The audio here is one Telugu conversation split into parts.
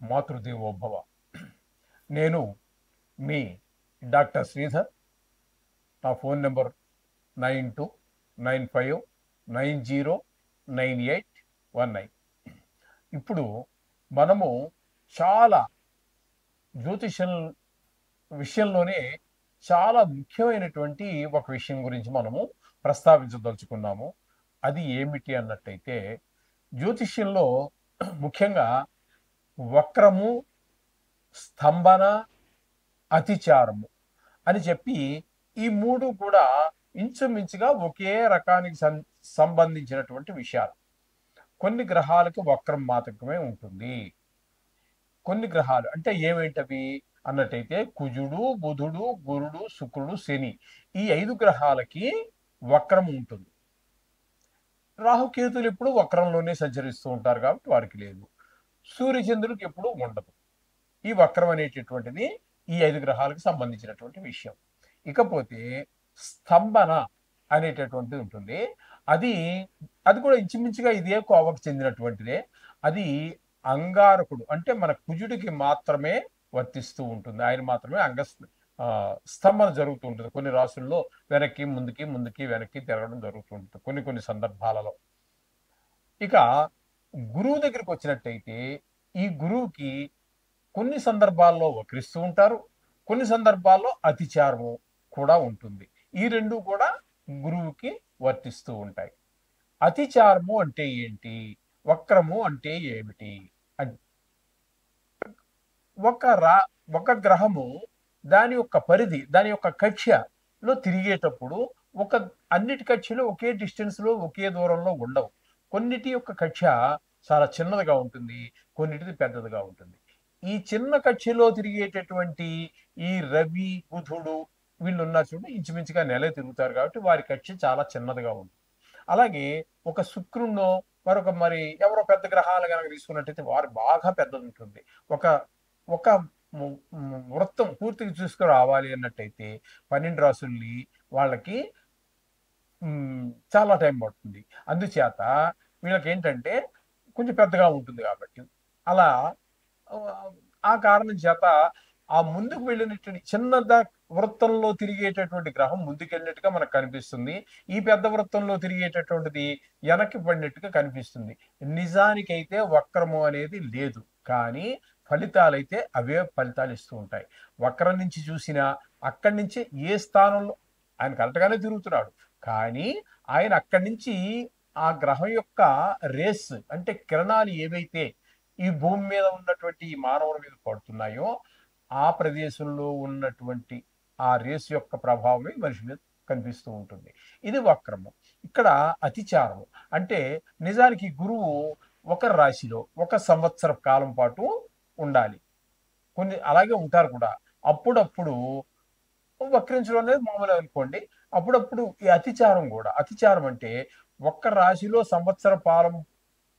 మాతృదేవోభవ. నేను మీ డాక్టర్ శ్రీధర్. నా ఫోన్ నెంబర్ 9295909819. ఇప్పుడు మనము చాలా జ్యోతిషం విషయంలోనే చాలా ముఖ్యమైనటువంటి ఒక విషయం గురించి మనము ప్రస్తావించదలుచుకున్నాము. అది ఏమిటి అన్నట్టయితే, జ్యోతిష్యంలో ముఖ్యంగా వక్రము, స్తంభన, అతిచారము అని చెప్పి ఈ మూడు కూడా ఇంచుమించుగా ఒకే రకానికి సంబంధించినటువంటి విషయాలు. కొన్ని గ్రహాలకు వక్రం మాత్రమే ఉంటుంది. కొన్ని గ్రహాలు అంటే ఏమేంటవి అన్నట్టయితే కుజుడు, బుధుడు, గురుడు, శుక్రుడు, శని, ఈ 5 గ్రహాలకి వక్రం ఉంటుంది. రాహుకేతులు ఎప్పుడు వక్రంలోనే సంచరిస్తూ ఉంటారు కాబట్టి వారికి లేదు. సూర్యచంద్రుడికి ఎప్పుడు ఉండదు. ఈ వక్రం అనేటటువంటిది ఈ 5 గ్రహాలకు సంబంధించినటువంటి విషయం. ఇకపోతే స్తంభన అనేటటువంటిది ఉంటుంది. అది కూడా ఇంచుమించుగా ఇదే కోవకు చెందినటువంటిదే. అది అంగారకుడు అంటే మన కుజుడికి మాత్రమే వర్తిస్తూ ఉంటుంది. ఆయన మాత్రమే స్తంభన జరుగుతూ ఉంటుంది. కొన్ని రాసుల్లో వెనక్కి ముందుకి ముందుకి వెనక్కి తిరగడం జరుగుతూ ఉంటుంది కొన్ని సందర్భాలలో. ఇక గురువు దగ్గరికి వచ్చినట్టయితే ఈ గురువుకి కొన్ని సందర్భాల్లో వక్రిస్తూ ఉంటారు, కొన్ని సందర్భాల్లో అతిచారము కూడా ఉంటుంది. ఈ రెండు కూడా గురువుకి వర్తిస్తూ ఉంటాయి. అతిచారము అంటే ఏంటి, వక్రము అంటే ఏమిటి? ఒక గ్రహము దాని యొక్క పరిధి, దాని యొక్క కక్ష్యలో తిరిగేటప్పుడు అన్నిటి కక్ష్యలు ఒకే డిస్టెన్స్ లో ఒకే దూరంలో ఉండవు. కొన్నిటి యొక్క కక్ష్య చాలా చిన్నదిగా ఉంటుంది, కొన్నిటిది పెద్దదిగా ఉంటుంది. ఈ చిన్న కక్ష్యలో తిరిగేటటువంటి ఈ రవి, బుధుడు వీళ్ళున్న చూడు ఇంచుమించుగా నెల తిరుగుతారు కాబట్టి వారి కక్ష్య చాలా చిన్నదిగా ఉంటుంది. అలాగే ఒక శుక్రుణ్ణో మరి ఎవరో పెద్ద గ్రహాలు కనుక తీసుకున్నట్టయితే వారు బాగా పెద్దది ఉంటుంది. ఒక ఒక వృత్తం పూర్తిగా చూసుకురావాలి అన్నట్టయితే 12 రాసుల్ని వాళ్ళకి చాలా టైం పడుతుంది. అందుచేత వీళ్ళకి ఏంటంటే కొంచెం పెద్దగా ఉంటుంది కాబట్టి అలా ఆ కారణం చేత ఆ ముందుకు వెళ్ళినటువంటి చిన్నదా వృత్తంలో తిరిగేటటువంటి గ్రహం ముందుకెళ్ళినట్టుగా మనకు కనిపిస్తుంది. ఈ పెద్ద వృత్తంలో తిరిగేటటువంటిది వెనక్కి పడినట్టుగా కనిపిస్తుంది. నిజానికైతే వక్రము అనేది లేదు, కానీ ఫలితాలైతే అవే ఫలితాలు ఇస్తూ ఉంటాయి. వక్రం నుంచి చూసినా అక్కడి నుంచి ఏ స్థానంలో ఆయన కరెక్ట్గానే తిరుగుతున్నాడు, కానీ ఆయన అక్కడి నుంచి ఆ గ్రహం యొక్క రేస్ అంటే కిరణాలు ఏవైతే ఈ భూమి మీద ఉన్నటువంటి ఈ మానవుల మీద పడుతున్నాయో ఆ ప్రదేశంలో ఉన్నటువంటి ఆ రేసు యొక్క ప్రభావమే మనిషి మీద కనిపిస్తూ ఉంటుంది. ఇది వక్రము. ఇక్కడ అతిచారము అంటే నిజానికి గురువు ఒక రాశిలో 1 సంవత్సర కాలం పాటు ఉండాలి. కొన్ని అలాగే ఉంటారు కూడా. అప్పుడప్పుడు వక్రించడం అనేది మామూలు అనుకోండి. అప్పుడప్పుడు ఈ అతిచారం అంటే ఒక్క రాశిలో సంవత్సర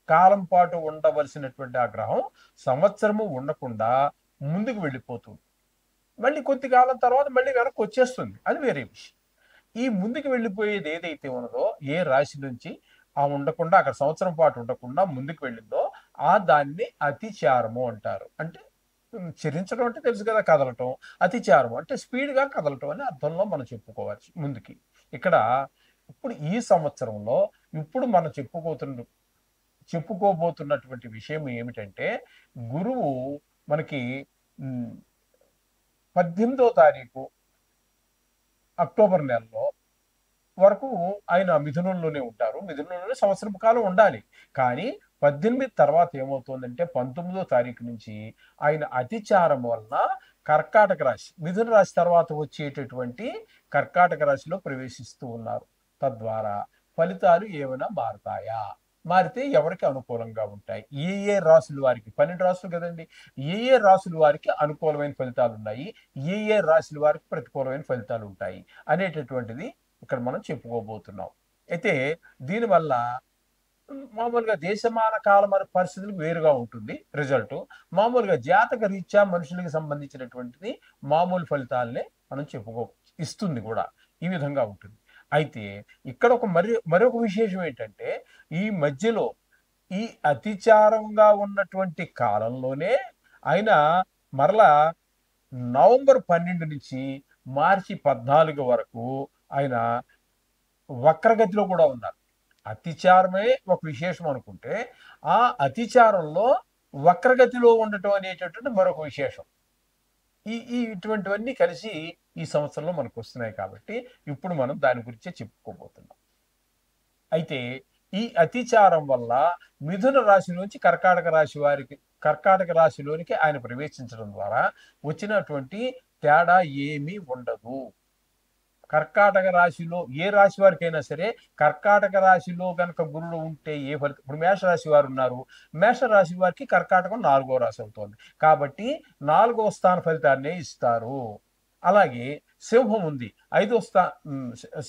కాలం పాటు ఉండవలసినటువంటి ఆ గ్రహం సంవత్సరము ఉండకుండా ముందుకు వెళ్ళిపోతుంది. మళ్ళీ కొద్ది కాలం తర్వాత మళ్ళీ వెనక్కి వచ్చేస్తుంది. అది వేరే విషయం. ఈ ముందుకు వెళ్ళిపోయేది ఏదైతే ఉన్నదో ఏ రాశి నుంచి ఉండకుండా అక్కడ సంవత్సరం పాటు ఉండకుండా ముందుకు వెళ్ళిందో దాన్ని అతిచారము అంటారు. అంటే చరించడం అంటే తెలుసు కదా, కదలటం. అతిచారం అంటే స్పీడ్గా కదలటం అనే అర్థంలో మనం చెప్పుకోవచ్చు ముందుకి. ఇక్కడ ఇప్పుడు ఈ సంవత్సరంలో ఇప్పుడు మనం చెప్పుకోబోతున్నటువంటి విషయం ఏమిటంటే, గురువు మనకి 18వ తారీఖు అక్టోబర్ నెలలో వరకు ఆయన మిథునంలోనే ఉంటారు. మిథునంలోనే సంవత్సరం కాలం ఉండాలి. కానీ 18 తర్వాత ఏమవుతుందంటే 19వ తారీఖు నుంచి ఆయన అతిచారం వలన కర్కాటక రాశి, మిథున రాశి తర్వాత వచ్చేటటువంటి కర్కాటక రాశిలో ప్రవేశిస్తూ ఉన్నారు. తద్వారా ఫలితాలు ఏమైనా మారుతాయా? మారితే ఎవరికి అనుకూలంగా ఉంటాయి? ఏ రాశుల వారికి, 12 రాశులు కదండి, ఏ రాశుల వారికి అనుకూలమైన ఫలితాలు ఉన్నాయి, ఏ రాశుల వారికి ప్రతికూలమైన ఫలితాలు ఉంటాయి అనేటటువంటిది ఇక్కడ మనం చెప్పుకోబోతున్నాం. అయితే దీనివల్ల మామూలుగా దేశమాన కాల పరిస్థితులు వేరుగా ఉంటుంది రిజల్ట్. మామూలుగా జాతక రీత్యా మనుషులకు సంబంధించినటువంటిది మామూలు ఫలితాలనే మనం ఇస్తుంది కూడా. ఈ విధంగా ఉంటుంది. అయితే ఇక్కడ మరొక విశేషం ఏంటంటే, ఈ మధ్యలో ఈ అతిచారంగా ఉన్నటువంటి కాలంలోనే ఆయన మరలా నవంబర్ 12 నుంచి మార్చి 14 వరకు ఆయన వక్రగతిలో కూడా ఉన్నారు. అతిచారమే ఒక విశేషం అనుకుంటే, ఆ అతిచారంలో వక్రగతిలో ఉండటం అనేటటువంటి మరొక విశేషం. ఇటువంటివన్నీ కలిసి ఈ సంవత్సరంలో మనకు వస్తున్నాయి కాబట్టి ఇప్పుడు మనం దాని గురించే చెప్పుకోబోతున్నాం. అయితే ఈ అతిచారం వల్ల మిథున రాశి నుంచి కర్కాటక రాశిలోనికి ఆయన ప్రవేశించడం ద్వారా వచ్చినటువంటి తేడా ఏమీ ఉండదు. కర్కాటక రాశిలో ఏ రాశి వారికైనా సరే కర్కాటక రాశిలో కనుక గురుడు ఉంటే ఏ ఫలితం, ఇప్పుడు మేషరాశి వారు ఉన్నారు, మేషరాశి వారికి కర్కాటకం 4వ రాశి అవుతోంది కాబట్టి 4వ స్థాన ఫలితాన్నే ఇస్తారు. అలాగే సింహం ఉంది,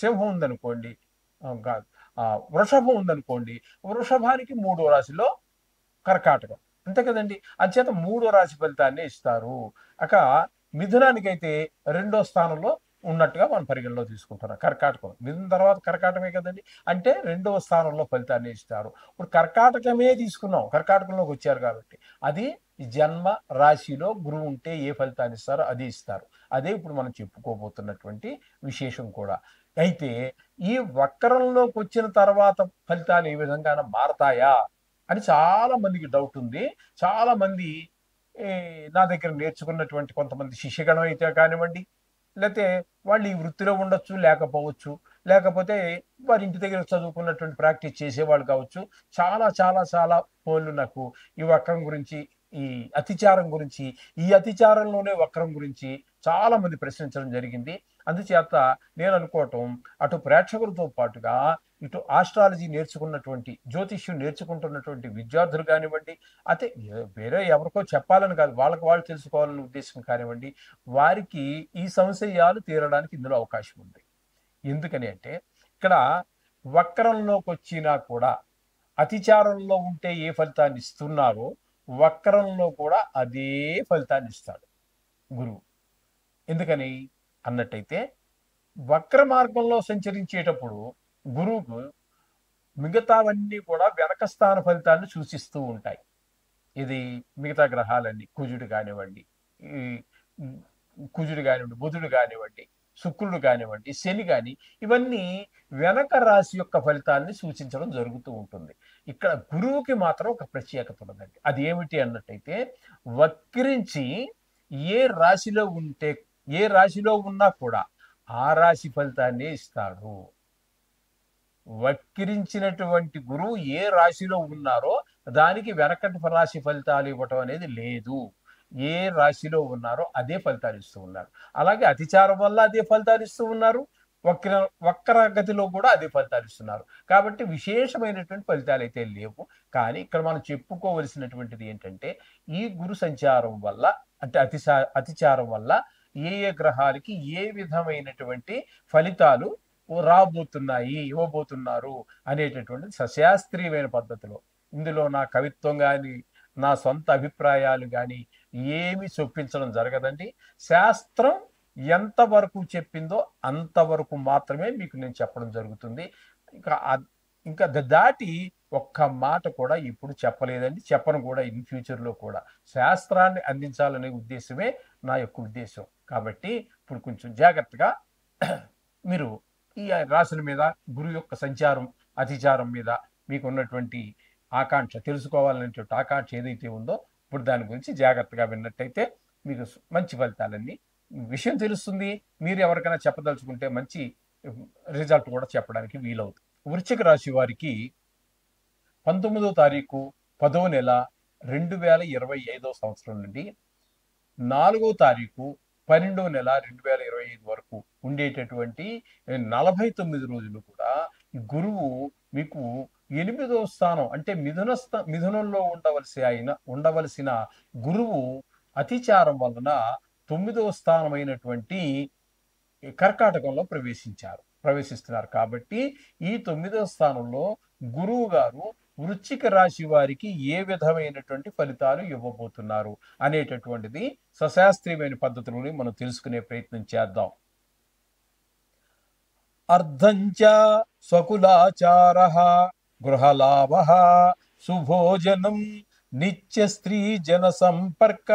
సింహం ఉందనుకోండి, కాదు, వృషభం ఉందనుకోండి, వృషభానికి 3వ రాశిలో కర్కాటకం, అంతే కదండి. అంచేత 3వ రాశి ఫలితాన్ని ఇస్తారు. అక మిథునానికైతే 2వ స్థానంలో ఉన్నట్టుగా మనం పరిగణలో తీసుకుంటున్నాం. కర్కాటకం మిథున తర్వాత కర్కాటకమే కదండి, అంటే 2వ స్థానంలో ఫలితాన్ని ఇస్తారు. ఇప్పుడు కర్కాటకమే తీసుకున్నాం, కర్కాటకంలోకి వచ్చారు కాబట్టి అది జన్మ రాశిలో గురువు ఉంటే ఏ ఫలితాన్ని ఇస్తారో అది ఇస్తారు. అదే ఇప్పుడు మనం చెప్పుకోబోతున్నటువంటి విశేషం కూడా. అయితే ఈ వక్రంలోకి వచ్చిన తర్వాత ఫలితాలు ఏ విధంగా మారతాయా అని చాలా మందికి డౌట్ ఉంది. చాలా మంది నా దగ్గర నేర్చుకున్నటువంటి కొంతమంది శిష్యగణం అయితే కానివ్వండి, లేకపోతే వాళ్ళు ఈ వృత్తిలో ఉండొచ్చు, లేకపోతే వారి ఇంటి దగ్గర చదువుకున్నటువంటి ప్రాక్టీస్ చేసేవాళ్ళు కావచ్చు. చాలా చాలా చాలా ఫోన్లు నాకు ఈ వక్రం గురించి, ఈ అతిచారం గురించి, ఈ అతిచారంలోనే వక్రం గురించి చాలా మంది ప్రశ్నించడం జరిగింది. అందుచేత నేను అనుకోవటం, అటు ప్రేక్షకులతో పాటుగా ఇటు ఆస్ట్రాలజీ నేర్చుకున్నటువంటి, జ్యోతిష్యం నేర్చుకుంటున్నటువంటి విద్యార్థులు కానివ్వండి, అయితే వేరే ఎవరికో చెప్పాలని కాదు, వాళ్ళకి వాళ్ళు తెలుసుకోవాలనే ఉద్దేశం కానివ్వండి, వారికి ఈ సంశయాలు తీరడానికి ఇందులో అవకాశం ఉంది. ఎందుకని అంటే ఇక్కడ వక్రంలోకి వచ్చినా కూడా అతిచారంలో ఉంటే ఏ ఫలితాన్ని ఇస్తున్నారో వక్రంలో కూడా అదే ఫలితాన్ని ఇస్తాడు గురువు. ఎందుకని అన్నట్టయితే వక్ర మార్గంలో సంచరించేటప్పుడు గురువుకు మిగతావన్నీ కూడా వెనక స్థాన ఫలితాన్ని సూచిస్తూ ఉంటాయి. ఇది మిగతా గ్రహాలన్నీ కుజుడు కానివ్వండి, బుధుడు కానివ్వండి, శుక్రుడు కానివ్వండి, శని కాని, ఇవన్నీ వెనక రాశి యొక్క ఫలితాన్ని సూచించడం జరుగుతూ ఉంటుంది. ఇక్కడ గురువుకి మాత్రం ఒక ప్రత్యేకత ఉన్నదండి. అది ఏమిటి అన్నట్టయితే వక్రించి ఏ రాశిలో ఉన్నా కూడా ఆ రాశి ఫలితాన్ని ఇస్తాడు. వక్రించినటువంటి గురువు ఏ రాశిలో ఉన్నారో దానికి వెనకటి రాశి ఫలితాలు ఇవ్వటం అనేది లేదు. ఏ రాశిలో ఉన్నారో అదే ఫలితాలు ఇస్తూ ఉన్నారు. అలాగే అతిచారం వల్ల అదే ఫలితాలు ఇస్తూ ఉన్నారు, వక్రగతిలో కూడా అదే ఫలితాలు ఇస్తున్నారు. కాబట్టి విశేషమైనటువంటి ఫలితాలు అయితే లేవు. కానీ ఇక్కడ మనం చెప్పుకోవలసినటువంటిది ఏంటంటే ఈ గురు సంచారం వల్ల, అంటే అతిచారం వల్ల ఏ గ్రహాలకి ఏ విధమైనటువంటి ఫలితాలు ఇవ్వబోతున్నారు అనేటటువంటిది సశాస్త్రీయమైన పద్ధతిలో, ఇందులో నా కవిత్వం కానీ నా సొంత అభిప్రాయాలు కానీ ఏమి చొప్పించడం జరగదండి. శాస్త్రం ఎంతవరకు చెప్పిందో అంతవరకు మాత్రమే మీకు నేను చెప్పడం జరుగుతుంది. ఇంకా దాటి ఒక్క మాట కూడా ఇప్పుడు చెప్పలేదండి, చెప్పను కూడా ఇన్ ఫ్యూచర్లో కూడా. శాస్త్రాన్ని అందించాలనే ఉద్దేశమే నా యొక్క ఉద్దేశం. కాబట్టి ఇప్పుడు కొంచెం జాగ్రత్తగా మీరు ఈ రాశుల మీద, గురువు యొక్క సంచారం అతిచారం మీద మీకు ఉన్నటువంటి ఆకాంక్ష, తెలుసుకోవాలనేటువంటి ఆకాంక్ష ఏదైతే ఉందో ఇప్పుడు దాని గురించి జాగ్రత్తగా విన్నట్టయితే మీకు మంచి ఫలితాలన్నీ విషయం తెలుస్తుంది. మీరు ఎవరికైనా చెప్పదలుచుకుంటే మంచి రిజల్ట్ కూడా చెప్పడానికి వీలవుతుంది. వృశ్చిక రాశి వారికి 19వ తారీఖు 10వ నెల 2025 సంవత్సరం నుండి 4వ తారీఖు 12వ నెల 2025 వరకు ఉండేటటువంటి 49 రోజులు కూడా గురువు మీకు 8వ స్థానం, అంటే మిథునంలో ఉండవలసిన గురువు అతిచారం వలన 9వ స్థానమైనటువంటి కర్కాటకంలో ప్రవేశిస్తున్నారు. కాబట్టి ఈ 9వ స్థానంలో గురువు గారు వృశ్చిక రాశి వారికి ఏ విధమైనటువంటి ఫలితాలు ఇవ్వబోతున్నారు అనేటటువంటిది సశాస్త్రీయమైన పద్ధతులని మనం తెలుసుకునే ప్రయత్నం చేద్దాం. అర్ధంచ స్వకులాచార గృహలాభ సుభోజనం నిత్య స్త్రీ జన సంపర్క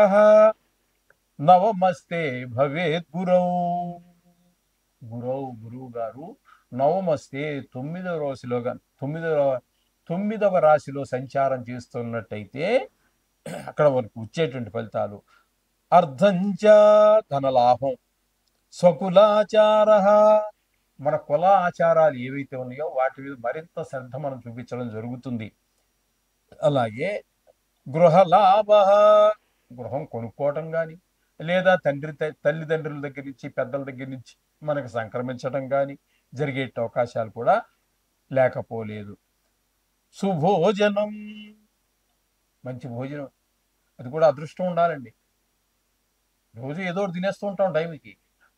నవమస్తే భవేత్ గురౌ. గురువు గారు నవమస్తే తొమ్మిదవ రాశిలో తొమ్మిదవ రాశిలో సంచారం చేస్తున్నట్టయితే అక్కడ మనకు వచ్చేటువంటి ఫలితాలు అర్ధంచ ధనలాభం, స్వకులాచార, మన కుల ఆచారాలు ఏవైతే ఉన్నాయో వాటి మీద మరింత శ్రద్ధ మనం చూపించడం జరుగుతుంది. అలాగే గృహలాభ, గృహం కొనుక్కోవటం కానీ లేదా తల్లిదండ్రుల దగ్గర నుంచి పెద్దల దగ్గర నుంచి మనకు సంక్రమించడం కానీ జరిగే అవకాశాలు కూడా లేకపోలేదు. సుభోజనం, మంచి భోజనం, అది కూడా అదృష్టం ఉండాలండి. రోజు ఏదో ఒకటి తినేస్తూ ఉంటాం టైంకి.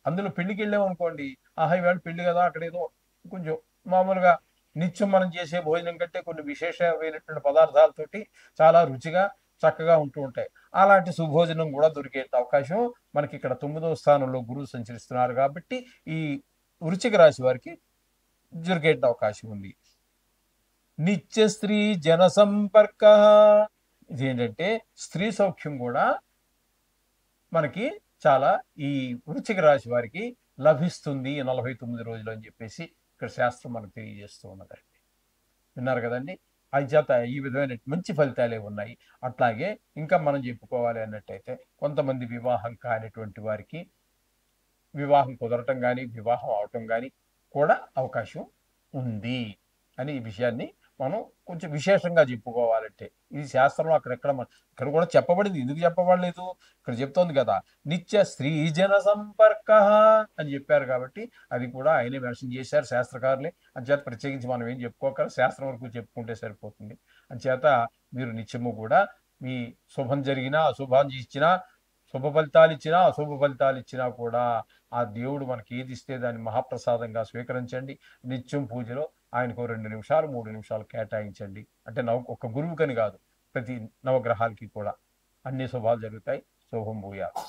అందులో పెళ్లికి వెళ్ళామనుకోండి, ఆహా ఇవాళ పెళ్లి కదా, అక్కడ ఏదో కొంచెం మామూలుగా నిత్యం మనం చేసే భోజనం కంటే కొన్ని విశేషమైనటువంటి పదార్థాలతోటి చాలా రుచిగా చక్కగా ఉంటూ ఉంటాయి. అలాంటి సుభోజనం కూడా దొరికే అవకాశం మనకి ఇక్కడ 9వ స్థానంలో గురువు సంచరిస్తున్నారు కాబట్టి ఈ వృశ్చిక రాశి వారికి దొరికే అవకాశం ఉంది. నిత్య స్త్రీ జన సంపర్క, ఇదేంటంటే స్త్రీ సౌఖ్యం కూడా మనకి చాలా ఈ వృశ్చిక రాశి వారికి లభిస్తుంది 49 రోజులు అని చెప్పేసి ఇక్కడ శాస్త్రం మనకు తెలియజేస్తూ ఉన్నదండి. విన్నారు కదండి. చేత ఈ విధమైన మంచి ఫలితాలే ఉన్నాయి. అట్లాగే ఇంకా మనం చెప్పుకోవాలి అన్నట్టయితే కొంతమంది వివాహం కానిటువంటి వారికి వివాహం కుదరటం కానీ వివాహం అవటం కానీ కూడా అవకాశం ఉంది అని ఈ విషయాన్ని మనం కొంచెం విశేషంగా చెప్పుకోవాలంటే ఇది శాస్త్రంలో ఇక్కడ కూడా చెప్పబడింది. ఎందుకు చెప్పబడలేదు? ఇక్కడ చెప్తోంది కదా, నిత్య స్త్రీజన సంపర్క అని చెప్పారు కాబట్టి అది కూడా ఆయనే మెన్షన్ చేశారు శాస్త్రకారులే. అంచేత ప్రత్యేకించి మనం ఏం చెప్పుకోక శాస్త్రం వరకు చెప్పుకుంటే సరిపోతుంది. అంచేత మీరు నిత్యము కూడా మీ శుభం జరిగినా అశుభం ఇచ్చినా, శుభ ఫలితాలు ఇచ్చినా అశుభ ఫలితాలు ఇచ్చినా కూడా ఆ దేవుడు మనకి ఏది ఇస్తే దాన్ని మహాప్రసాదంగా స్వీకరించండి. నిత్యం పూజలో ఆయనకు 2 నిమిషాలు 3 నిమిషాలు కేటాయించండి. అంటే ఒక గురువుకని కాదు, ప్రతి నవగ్రహాలకి కూడా అన్ని శుభాలు జరుగుతాయి. శుభం భూయాత్.